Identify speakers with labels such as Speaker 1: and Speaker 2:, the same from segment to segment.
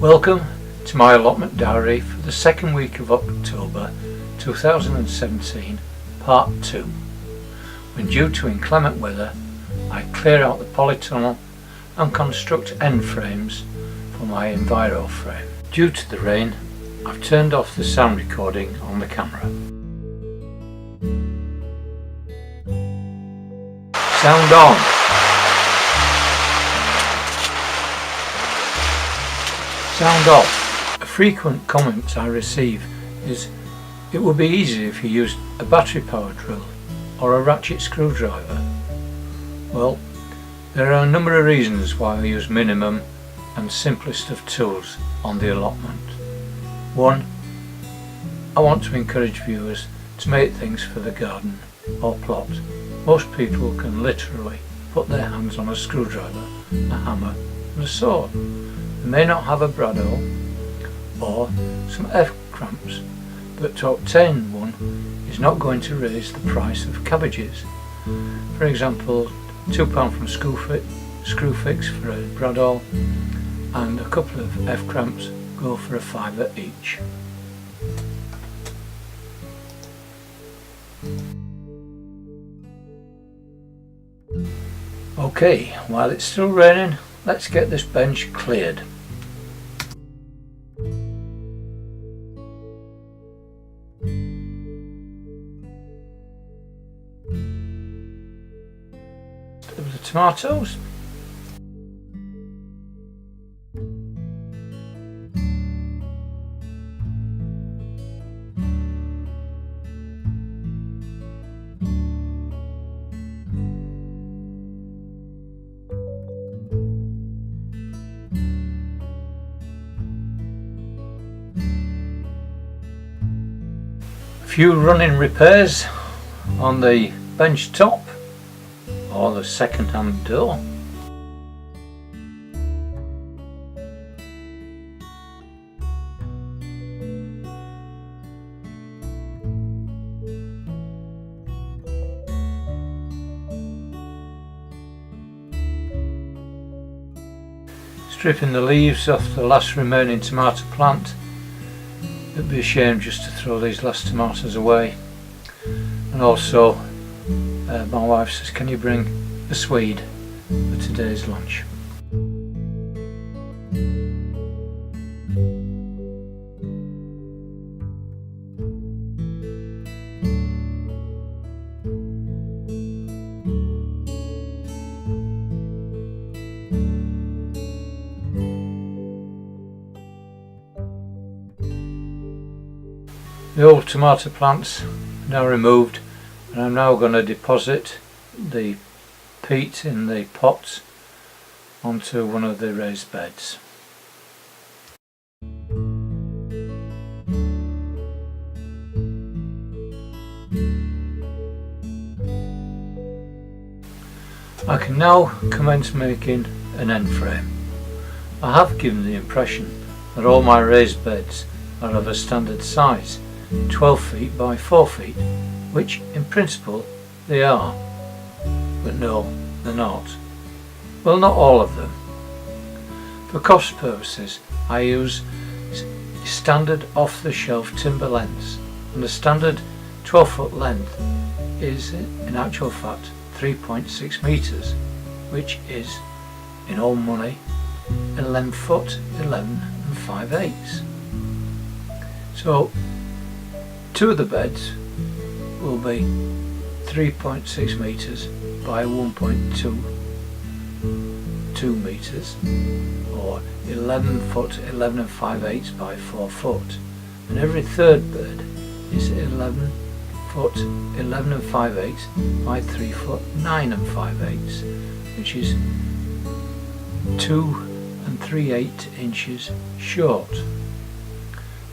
Speaker 1: Welcome to my allotment diary for the second week of October 2017, part 2. When due to inclement weather, I clear out the polytunnel and construct end frames for my enviro frame. Due to the rain, I've turned off the sound recording on the camera. Sound on! Sound off. A frequent comment I receive is, it would be easier if you used a battery powered drill or a ratchet screwdriver. Well, there are a number of reasons why I use minimum and simplest of tools on the allotment. 1. I want to encourage viewers to make things for the garden or plot. Most people can literally put their hands on a screwdriver, a hammer and a saw. They may not have a brado or some F-cramps, but to obtain one is not going to raise the price of cabbages. For example, £2 from Screwfix for a brado and a couple of F-cramps go for a £5 each. Okay, while it's still raining, let's get this bench cleared. Of the tomatoes. A few running repairs on the bench top or the second-hand door. Stripping the leaves off the last remaining tomato plant. It'd be a shame just to throw these last tomatoes away. And also my wife says, can you bring a Swede for today's lunch? The old tomato plants are now removed, and I'm now going to deposit the peat in the pots onto one of the raised beds. I can now commence making an end frame. I have given the impression that all my raised beds are of a standard size, 12 feet by 4 feet, which in principle they are, but no, they're not. Well, not all of them. For cost purposes, I use standard off-the-shelf timber lengths, and the standard 12-foot length is in actual fact 3.6 metres, which is, in old money, 11 foot 11 and 5/8. So, two of the beds will be 3.6 metres by 1.22 metres, or 11 foot 11 and 5/8 by 4 foot, and every third bed is 11 foot 11 and 5/8 by 3 foot 9 and 5/8, which is 2 3/8 inches short,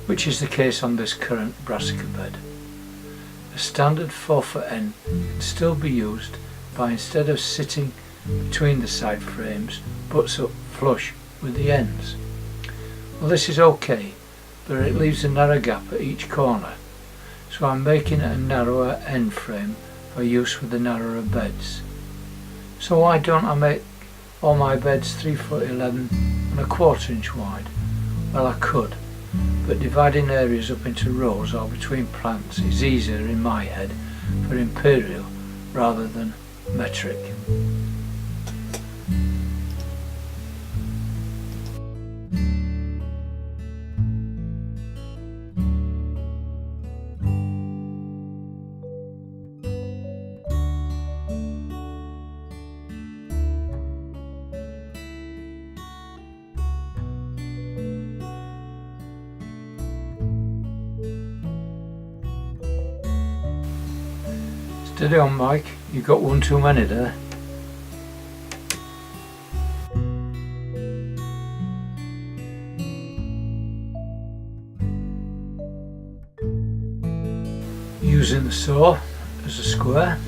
Speaker 1: which is the case on this current Brassica bed. A standard 4-foot end can still be used by, instead of sitting between the side frames, butts up flush with the ends. Well, this is okay, but it leaves a narrow gap at each corner, so I'm making a narrower end frame for use with the narrower beds. So why don't I make all my beds 3 foot 11 and a 1/4 inch wide, Well, I could, but dividing areas up into rows or between plants is easier in my head for imperial rather than metric. Steady on, Mike, you got one too many there. Using the saw as a square.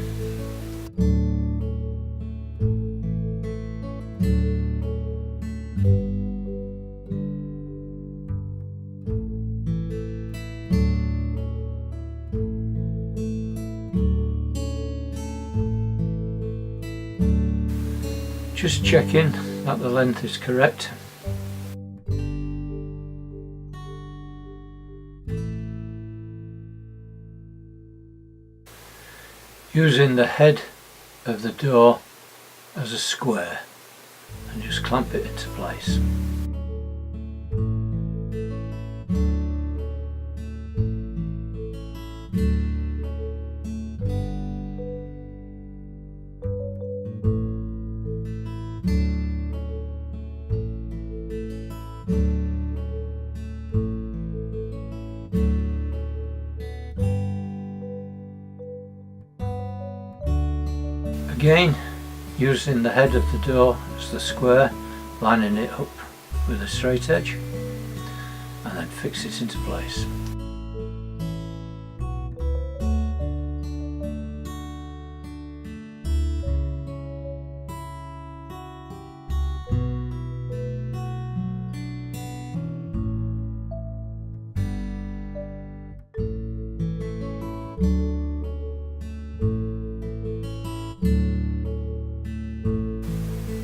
Speaker 1: Just checking that the length is correct. Using the head of the door as a square and just clamp it into place. Again, using the head of the door as the square, lining it up with a straight edge and then fix it into place.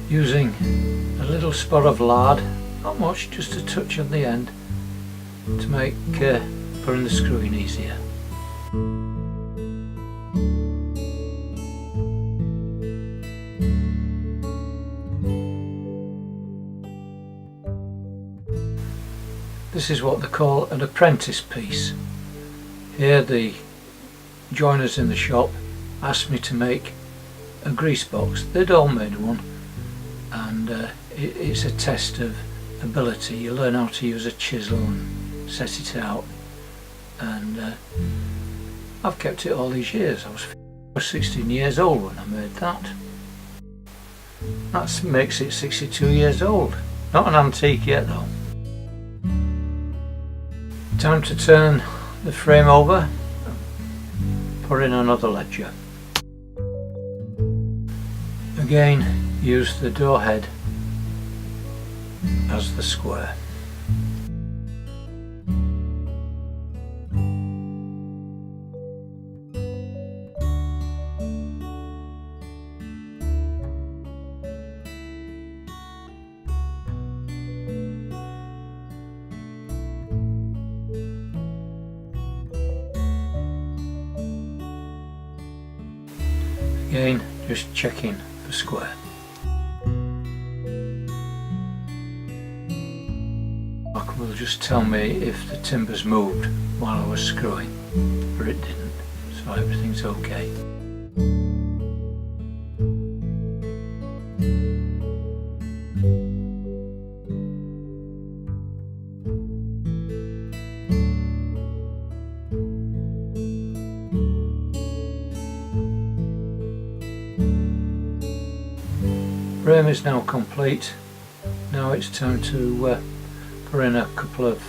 Speaker 1: Using a little spot of lard, not much, just a touch on the end to make putting the screw in easier. This is what they call an apprentice piece. Here the joiners in the shop asked me to make a grease box. They'd all made one, and it's a test of ability. You learn how to use a chisel and set it out, and I've kept it all these years. I was 16 years old when I made that. That makes it 62 years old. Not an antique yet though. Time to turn the frame over and put in another ledger. Again, use the door head as the square. Again, just checking for square. Mark will just tell me if the timber's moved while I was screwing, or it didn't, so everything's okay. Frame is now complete. Now it's time to put in a couple of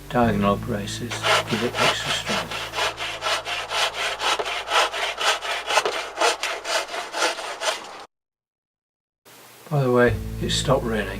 Speaker 1: diagonal braces to give it extra strength. By the way, it stopped raining.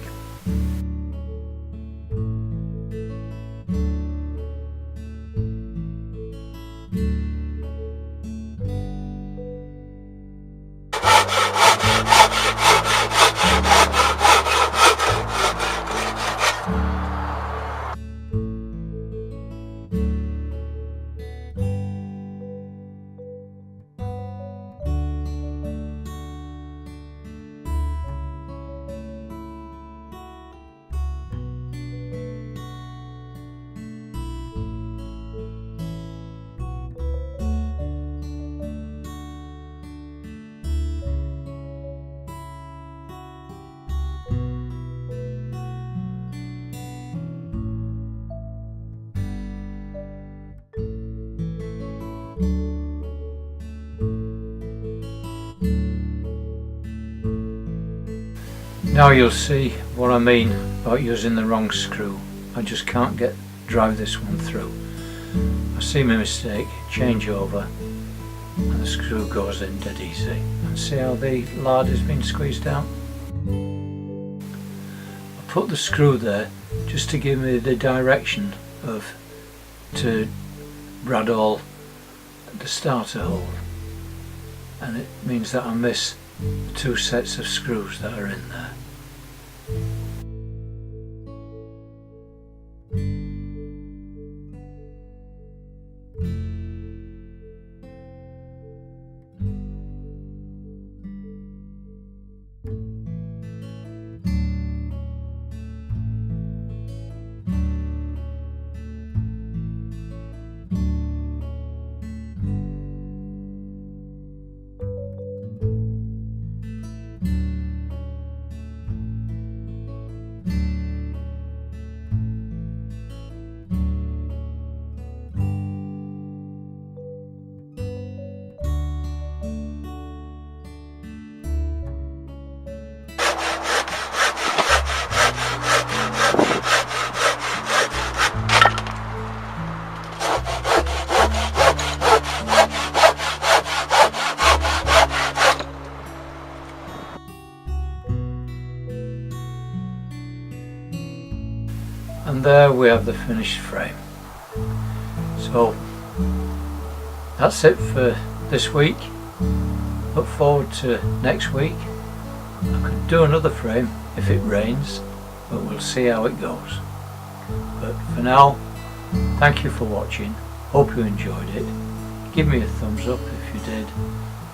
Speaker 1: Now you'll see what I mean about using the wrong screw. I just can't drive this one through. I see my mistake, change over, and the screw goes in dead easy. And see how the lard has been squeezed out? I put the screw there just to give me the direction to bradawl the starter hole, and it means that I miss the 2 sets of screws that are in there. And there we have the finished frame. So that's it for this week. Look forward to next week. I could do another frame if it rains, but we'll see how it goes. But for now, thank you for watching. Hope you enjoyed it. Give me a thumbs up if you did,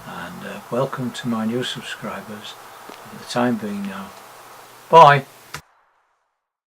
Speaker 1: and welcome to my new subscribers for the time being now. Bye.